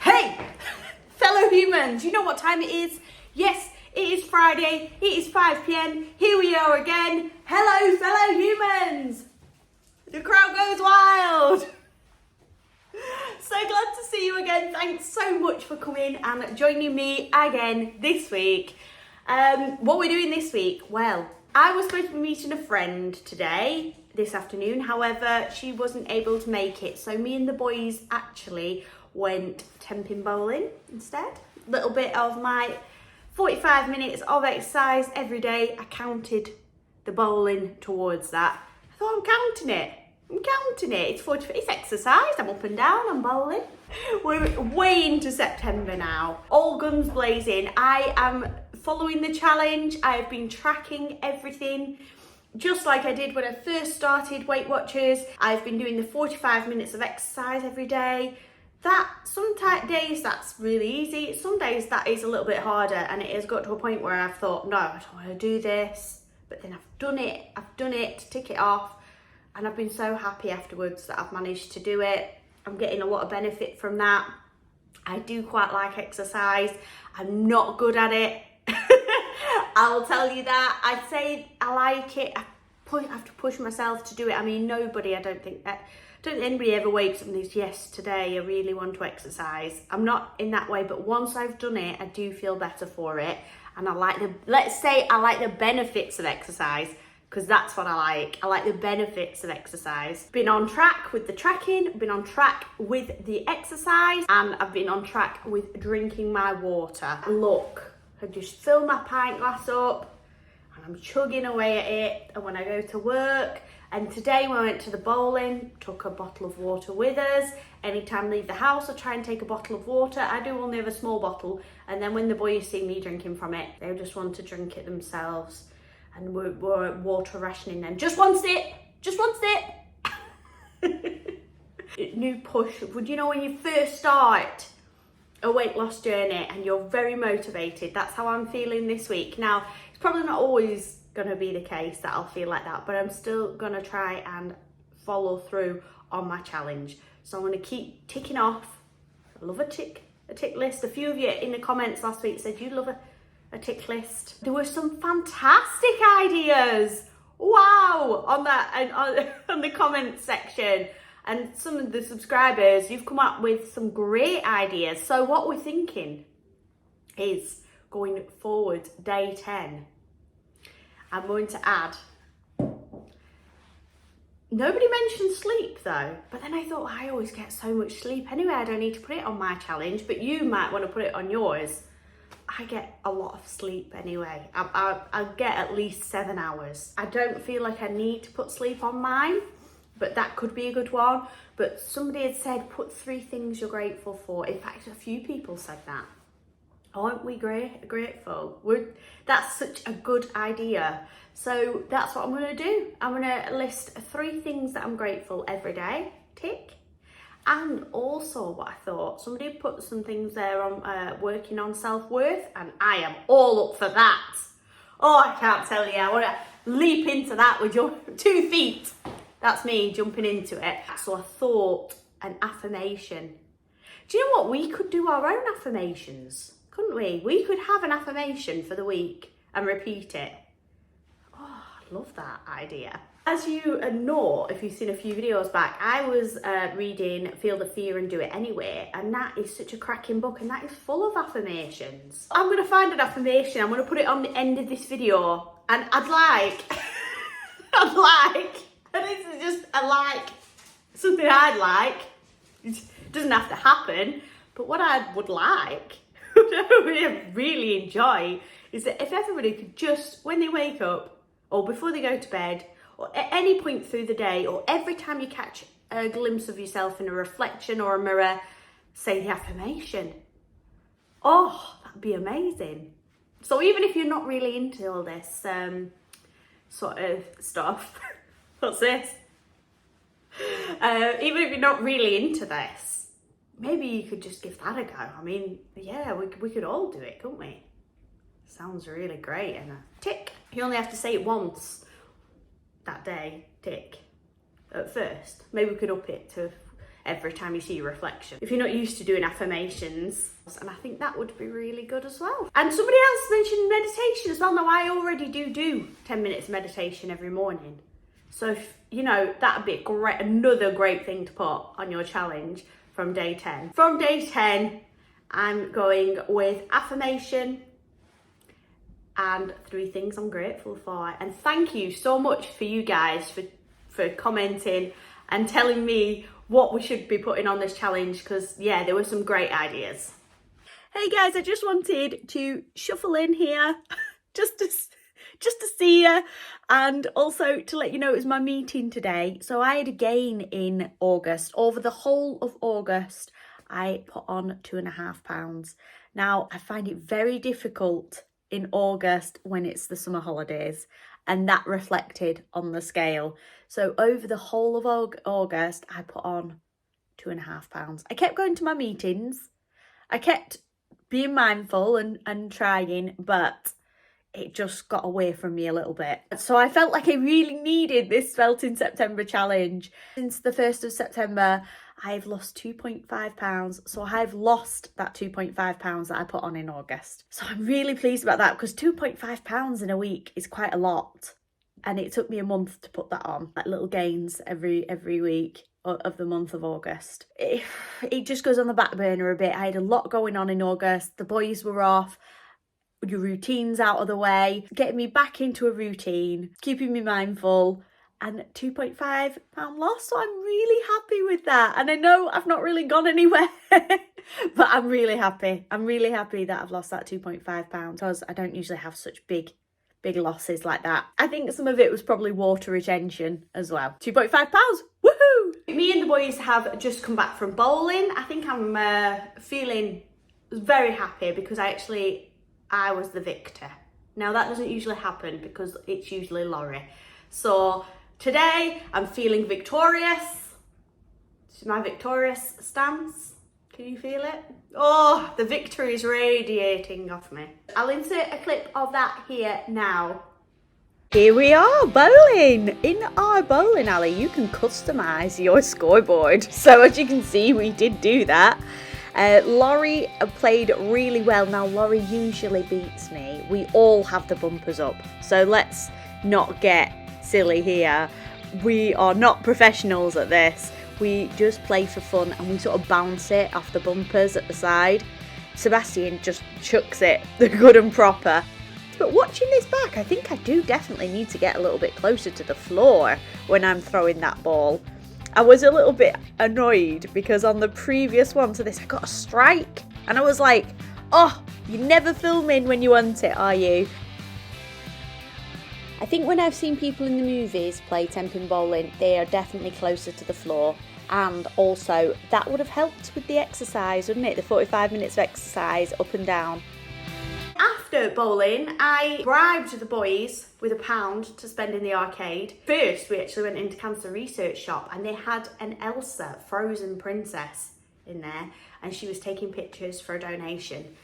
Hey, fellow humans, you know what time it is? Yes, it is Friday, it is 5 p.m, here we are again. Hello, fellow humans. The crowd goes wild. So glad to see you again. Thanks so much for coming and joining me again this week. What we're doing this week, well, I was supposed to be meeting a friend today, this afternoon. However, she wasn't able to make it. So me and the boys actually went temping bowling instead. Little bit of my 45 minutes of exercise every day. I counted the bowling towards that. I thought, I'm counting it. It's exercise. I'm up and down, I'm bowling. We're way into September now. All guns blazing. I am following the challenge. I have been tracking everything just like I did when I first started Weight Watchers. I've been doing the 45 minutes of exercise every day. Some days that's really easy. Some days that is a little bit harder, and it has got to a point where I've thought, no, I don't want to do this. But then I've done it, tick it off. And I've been so happy afterwards that I've managed to do it. I'm getting a lot of benefit from that. I do quite like exercise. I'm not good at it. I'll tell you that. I'd say I like it. I have to push myself to do it. I mean, I don't think anybody ever wakes up and thinks, yes, today I really want to exercise. I'm not in that way, but once I've done it, I do feel better for it. And I like the benefits of exercise, because that's what I like. I like the benefits of exercise. Been on track with the tracking, been on track with the exercise, and I've been on track with drinking my water. Look, I just fill my pint glass up and I'm chugging away at it. And when I go to work, and today when I went to the bowling, took a bottle of water with us. Anytime I leave the house, I try and take a bottle of water. I do only have a small bottle. And then when the boys see me drinking from it, they just want to drink it themselves. And we're water rationing them. Just one sip. New push. Would you know when you first start a weight loss journey and you're very motivated? That's how I'm feeling this week. Now, it's probably not always going to be the case that I'll feel like that, but I'm still going to try and follow through on my challenge. So I'm going to keep ticking off. I love a tick list. A few of you in the comments last week said you love a tick list. There were some fantastic ideas, wow, on the comments section, and some of the subscribers, you've come up with some great ideas. So what we're thinking is, going forward, day 10, I'm going to add, nobody mentioned sleep though, but then I thought, I always get so much sleep anyway, I don't need to put it on my challenge, but you might want to put it on yours. I get a lot of sleep anyway. I get at least 7 hours. I don't feel like I need to put sleep on mine, but that could be a good one. But somebody had said, put 3 things you're grateful for. In fact, a few people said that. Aren't we grateful? That's such a good idea. So that's what I'm going to do. I'm going to list 3 things that I'm grateful every day. Tick. And also what I thought, somebody put some things there on working on self-worth, and I am all up for that. Oh, I can't tell you, I want to leap into that with your 2 feet. That's me jumping into it. So I thought an affirmation. Do you know what? We could do our own affirmations, couldn't we? We could have an affirmation for the week and repeat it. Oh, I love that idea. As you know, if you've seen a few videos back, I was reading Feel the Fear and Do It Anyway, and that is such a cracking book, and that is full of affirmations. I'm going to find an affirmation, I'm going to put it on the end of this video, and and this is just something I'd like. It doesn't have to happen, but what I would like, what I would really enjoy, is that if everybody could just, when they wake up, or before they go to bed, or at any point through the day, or every time you catch a glimpse of yourself in a reflection or a mirror, say the affirmation. Oh, that'd be amazing. So even if you're not really into all this sort of stuff, what's this? Even if you're not really into this, maybe you could just give that a go. I mean, yeah, we could all do it, couldn't we? Sounds really great. And a tick. You only have to say it once that day, tick, at first. Maybe we could up it to every time you see your reflection. If you're not used to doing affirmations, and I think that would be really good as well. And somebody else mentioned meditation as well. Now, I already do 10 minutes of meditation every morning. So, if, you know, that'd be another great thing to put on your challenge from day 10. From day 10, I'm going with affirmation and 3 things I'm grateful for. And thank you so much for you guys for commenting and telling me what we should be putting on this challenge, because yeah, there were some great ideas. Hey guys, I just wanted to shuffle in here just to see you, and also to let you know it was my meeting today. So I had a gain in August. Over the whole of August, I put on 2.5 pounds. Now, I find it very difficult in August when it's the summer holidays, and that reflected on the scale. So over the whole of August, I put on 2.5 pounds. I kept going to my meetings. I kept being mindful and trying, but it just got away from me a little bit. So I felt like I really needed this Svelte in September challenge. Since the 1st of September, I've lost 2.5 pounds. So I've lost that 2.5 pounds that I put on in August. So I'm really pleased about that, because 2.5 pounds in a week is quite a lot. And it took me a month to put that on, like little gains every week of the month of August. It just goes on the back burner a bit. I had a lot going on in August. The boys were off. Your routine's out of the way, getting me back into a routine, keeping me mindful, and 2.5 pound loss. So I'm really happy with that. And I know I've not really gone anywhere, but I'm really happy. I'm really happy that I've lost that 2.5 pounds, because I don't usually have such big losses like that. I think some of it was probably water retention as well. 2.5 pounds, woohoo! Me and the boys have just come back from bowling. I think I'm feeling very happy because I was the victor. Now that doesn't usually happen because it's usually Laurie. So today I'm feeling victorious. This is my victorious stance. Can you feel it? Oh, the victory is radiating off me. I'll insert a clip of that here now. Here we are, bowling. In our bowling alley, you can customise your scoreboard. So as you can see, we did do that. Laurie played really well. Now, Laurie usually beats me. We all have the bumpers up. So let's not get silly here. We are not professionals at this. We just play for fun and we sort of bounce it off the bumpers at the side. Sebastian just chucks it good and proper. But watching this back, I think I do definitely need to get a little bit closer to the floor when I'm throwing that ball. I was a little bit annoyed because on the previous one to this, I got a strike. And I was like, oh, you're never filming when you want it, are you? I think when I've seen people in the movies play 10-pin bowling, they are definitely closer to the floor. And also, that would have helped with the exercise, wouldn't it? The 45 minutes of exercise up and down. After bowling, I bribed the boys with £1 to spend in the arcade. First, we actually went into Cancer Research Shop and they had an Elsa frozen princess in there and she was taking pictures for a donation.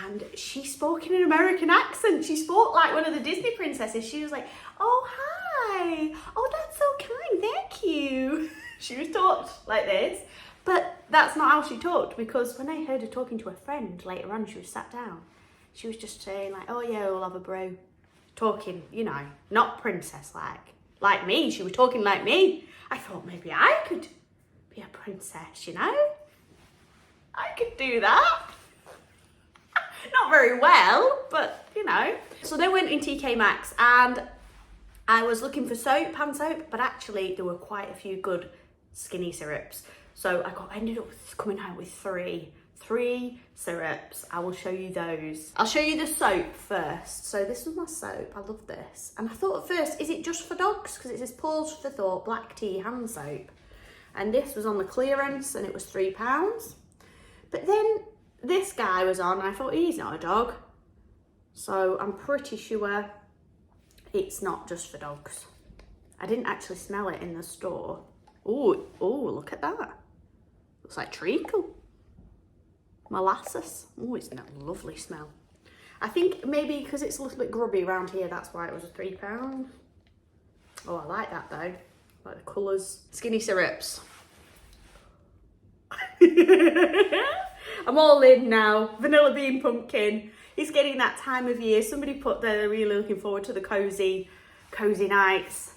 And she spoke in an American accent. She spoke like one of the Disney princesses. She was like, oh, hi. Oh, that's so kind. Thank you. She was talked like this. But that's not how she talked, because when I heard her talking to her friend later on, she was sat down. She was just saying like, oh yeah, we'll have a brew. Talking, you know, not princess like me. She was talking like me. I thought maybe I could be a princess, you know? I could do that. Not very well, but you know. So they went in TK Maxx and I was looking for soap, hand soap, but actually there were quite a few good skinny syrups. So I ended up coming out with three syrups. I will show you those. I'll show you the soap first. So this was my soap. I love this. And I thought at first, is it just for dogs? Because it says pause for thought, black tea hand soap. And this was on the clearance and it was £3. But then this guy was on and I thought, he's not a dog. So I'm pretty sure it's not just for dogs. I didn't actually smell it in the store. Oh, look at that. Looks like treacle. Molasses. Oh, it's a lovely smell. I think maybe because it's a little bit grubby around here, that's why it was a £3. Oh, I like that though. I like the colours. Skinny syrups. I'm all in now. Vanilla bean pumpkin. It's getting that time of year. Somebody put they're really looking forward to the cozy nights.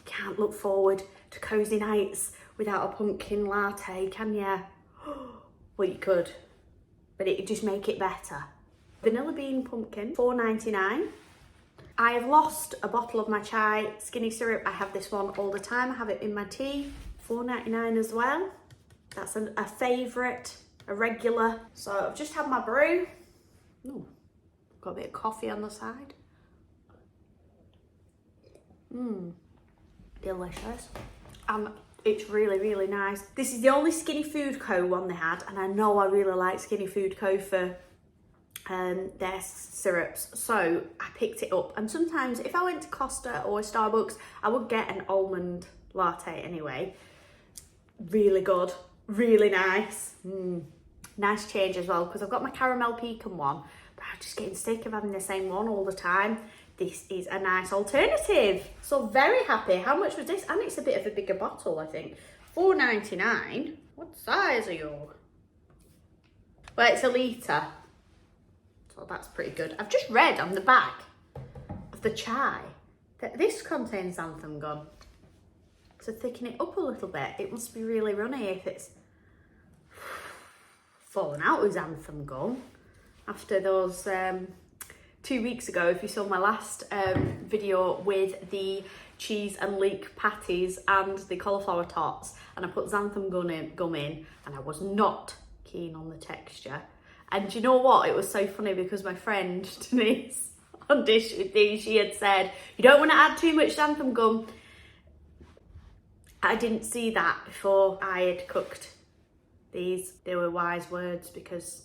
Can't look forward to cozy nights without a pumpkin latte, can ya? Well, you could, but it'd just make it better. Vanilla bean pumpkin, $4.99. I have lost a bottle of my chai skinny syrup. I have this one all the time. I have it in my tea. $4.99 as well. That's a favourite, a regular. So I've just had my brew. Ooh, got a bit of coffee on the side. Delicious. It's really, really nice. This is the only Skinny Food Co. one they had, and I know I really like Skinny Food Co. for their syrups, so I picked it up. And sometimes if I went to Costa or Starbucks, I would get an almond latte anyway. Really good, really nice. Nice change as well, because I've got my caramel pecan one, but I'm just getting sick of having the same one all the time. This is a nice alternative. So very happy. How much was this? And it's a bit of a bigger bottle, I think. $4.99. What size are you? Well, it's a litre. So that's pretty good. I've just read on the back of the chai that this contains xanthan gum. To thicken it up a little bit. It must be really runny if it's fallen out with xanthan gum. After those 2 weeks ago, if you saw my last video with the cheese and leek patties and the cauliflower tots, and I put xanthan gum in, and I was not keen on the texture. And you know what? It was so funny because my friend Denise on Dish with Dee, she had said, you don't want to add too much xanthan gum. I didn't see that before I had cooked these. They were wise words, because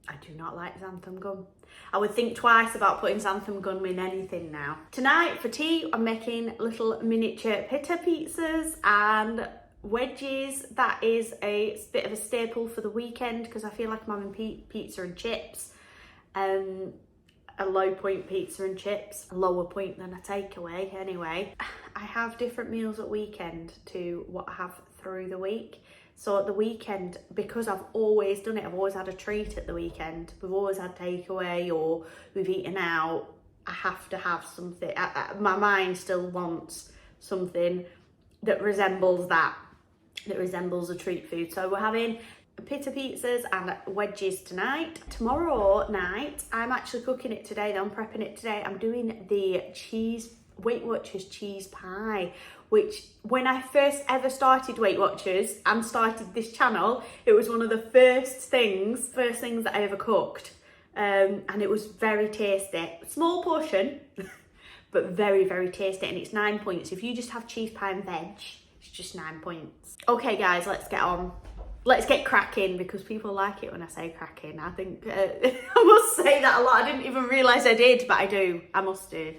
I do not like xanthan gum. I would think twice about putting xanthan gum in anything now. Tonight for tea, I'm making little miniature pita pizzas and wedges. That is a bit of a staple for the weekend, because I feel like I'm having pizza and chips. A low point pizza and chips, a lower point than a takeaway anyway. I have different meals at weekend to what I have through the week. So at the weekend, because I've always done it, I've always had a treat at the weekend. We've always had takeaway or we've eaten out. I have to have something. My mind still wants something that resembles that, that resembles a treat food. So we're having pita pizzas and wedges tonight. Tomorrow night, I'm actually cooking it today. I'm prepping it today. I'm doing the Weight Watchers cheese pie, which when I first ever started Weight Watchers and started this channel, it was one of the first things that I ever cooked. And it was very tasty. Small portion, but very, very tasty. And it's 9 points. If you just have cheese pie and veg, it's just 9 points. Okay guys, let's get on. Let's get cracking, because people like it when I say cracking. I think, I must say that a lot. I didn't even realise I did, but I do. I must do.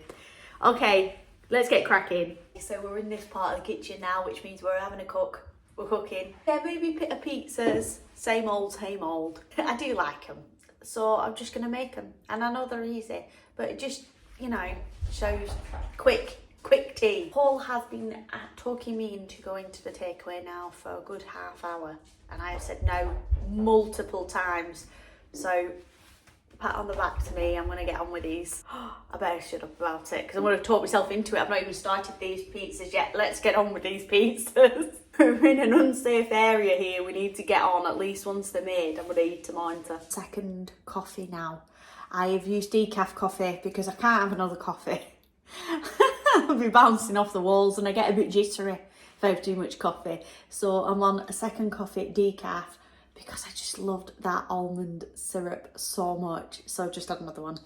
Okay, let's get cracking. So we're in this part of the kitchen now, which means we're having a cook. We're cooking. Yeah, maybe pita pizzas. Same old, same old. I do like them. So I'm just going to make them. And I know they're easy, but it just, you know, shows quick tea. Paul has been talking me into going to the takeaway now for a good half hour. And I have said no multiple times. So pat on the back to me. I'm going to get on with these. I better shut up about it, because I'm going to talk myself into it. I've not even started these pizzas yet. Let's get on with these pizzas. We're in an unsafe area here. We need to get on at least once they're made. I'm going to eat them on to second coffee now. I've used decaf coffee because I can't have another coffee. I'll be bouncing off the walls and I get a bit jittery if I have too much coffee. So I'm on a second coffee decaf, because I just loved that almond syrup so much. So I've just had another one.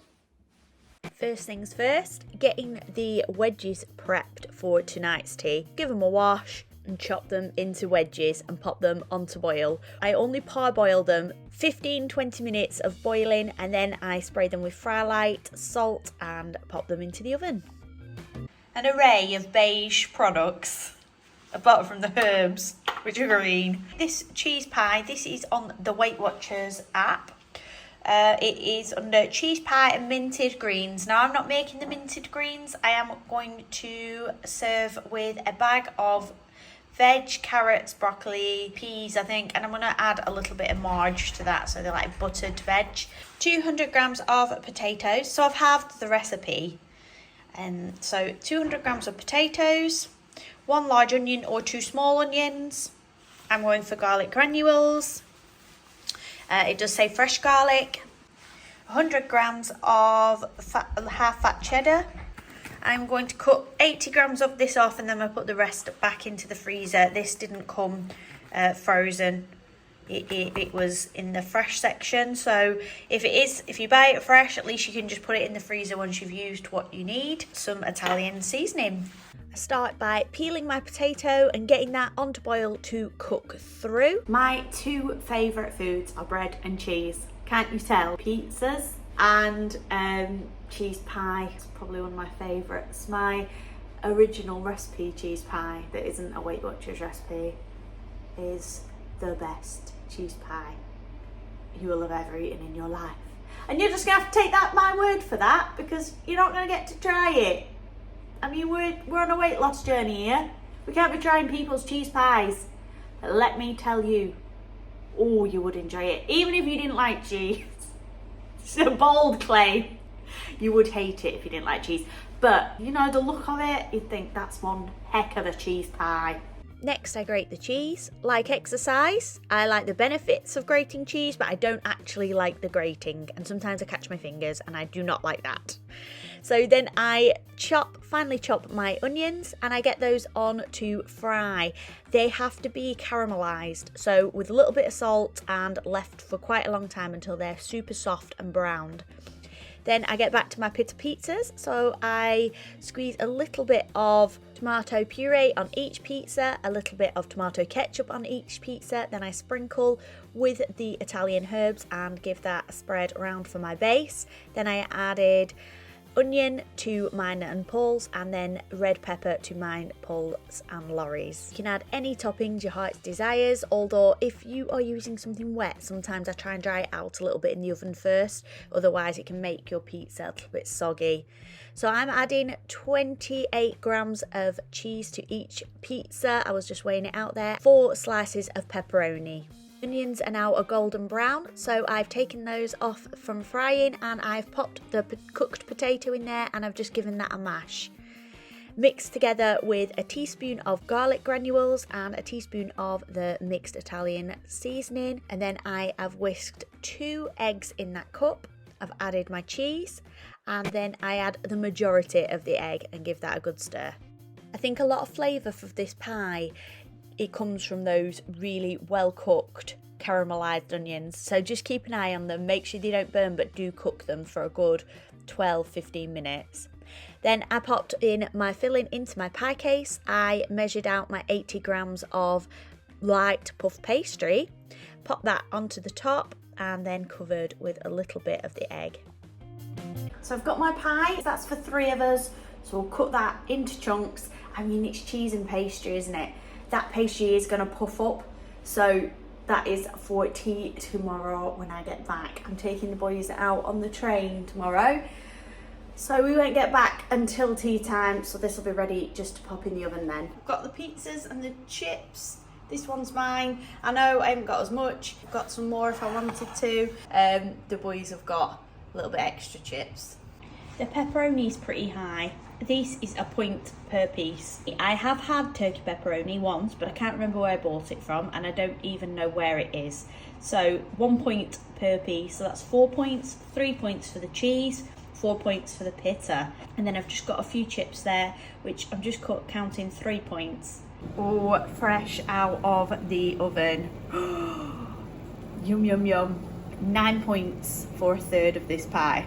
First things first, getting the wedges prepped for tonight's tea. Give them a wash and chop them into wedges and pop them onto boil. I only parboil them 15-20 minutes of boiling, and then I spray them with fry light, salt, and pop them into the oven. An array of beige products, apart from the herbs, which are green. This cheese pie, this is on the Weight Watchers app. It is under cheese pie and minted greens. Now, I'm not making the minted greens. I am going to serve with a bag of veg, carrots, broccoli, peas, I think, and I'm going to add a little bit of marge to that, so they're like buttered veg. 200 grams of potatoes, so I've halved the recipe. And so 200 grams of potatoes, 1 large onion or 2 small onions. I'm going for garlic granules. It does say fresh garlic. 100 grams of half fat cheddar. I'm going to cut 80 grams of this off and then I'll put the rest back into the freezer. This didn't come frozen. It was in the fresh section. So if you buy it fresh, at least you can just put it in the freezer once you've used what you need. Some Italian seasoning. I start by peeling my potato and getting that onto boil to cook through. My 2 favourite foods are bread and cheese. Can't you tell? Pizzas and cheese pie. It's probably one of my favourites. My original recipe cheese pie that isn't a Weight Watchers recipe is the best cheese pie you will have ever eaten in your life. And you're just going to have to take my word for that, because you're not going to get to try it. I mean, we're on a weight loss journey here. We can't be trying people's cheese pies. But let me tell you, oh, you would enjoy it. Even if you didn't like cheese. It's a bold claim. You would hate it if you didn't like cheese. But, you know, the look of it, you'd think that's one heck of a cheese pie. Next, I grate the cheese. Like exercise, I like the benefits of grating cheese, but I don't actually like the grating. And sometimes I catch my fingers and I do not like that. So then I finely chop my onions and I get those on to fry. They have to be caramelized, so with a little bit of salt and left for quite a long time until they're super soft and browned. Then I get back to my pita pizzas, so I squeeze a little bit of tomato puree on each pizza, a little bit of tomato ketchup on each pizza, then I sprinkle with the Italian herbs and give that a spread around for my base. Then I added onion to mine and Paul's, and then red pepper to mine, Paul's and Laurie's. You can add any toppings your heart desires, although if you are using something wet, sometimes I try and dry it out a little bit in the oven first, otherwise it can make your pizza a little bit soggy. So I'm adding 28 grams of cheese to each pizza. I was just weighing it out there. 4 slices of pepperoni. Onions are now a golden brown, so I've taken those off from frying and I've popped the cooked potato in there and I've just given that a mash. Mixed together with a teaspoon of garlic granules and a teaspoon of the mixed Italian seasoning, and then I have whisked 2 eggs in that cup. I've added my cheese and then I add the majority of the egg and give that a good stir. I think a lot of flavour for this pie, it comes from those really well cooked caramelized onions, so just keep an eye on them, make sure they don't burn, but do cook them for a good 12-15 minutes. Then I popped in my filling into my pie case. I measured out my 80 grams of light puff pastry, popped that onto the top and then covered with a little bit of the egg. So I've got my pie, that's for 3 of us, so we'll cut that into chunks. I mean, it's cheese and pastry, isn't it? That pastry is going to puff up, so that is for tea tomorrow when I get back. I'm taking the boys out on the train tomorrow, so we won't get back until tea time, so this will be ready just to pop in the oven then. I've got the pizzas and the chips. This one's mine. I know I haven't got as much. I've got some more if I wanted to. The boys have got a little bit extra chips. The pepperoni is pretty high. This is a point per piece. I have had turkey pepperoni once, but I can't remember where I bought it from, and I don't even know where it is. So 1 point per piece, so that's 4 points, 3 points for the cheese, 4 points for the pita. And then I've just got a few chips there, which I'm just counting 3 points. Oh, fresh out of the oven. Yum, yum, yum. 9 points for a third of this pie.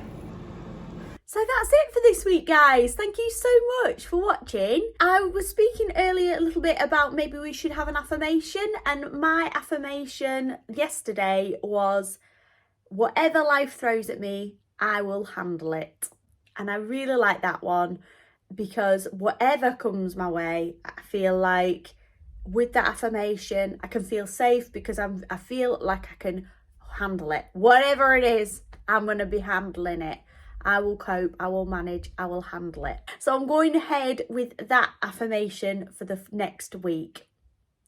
So that's it for this week, guys. Thank you so much for watching. I was speaking earlier a little bit about maybe we should have an affirmation, and my affirmation yesterday was, whatever life throws at me, I will handle it. And I really like that one, because whatever comes my way, I feel like with that affirmation, I can feel safe, because I feel like I can handle it. Whatever it is, I'm going to be handling it. I will cope, I will manage, I will handle it. So I'm going ahead with that affirmation for the next week.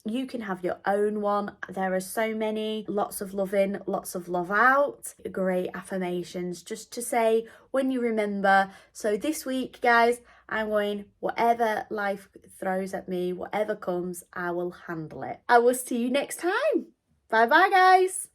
You can have your own one. There are so many. Lots of love in, lots of love out. Great affirmations just to say when you remember. So this week, guys, I'm going, whatever life throws at me, whatever comes, I will handle it. I will see you next time. Bye bye, guys.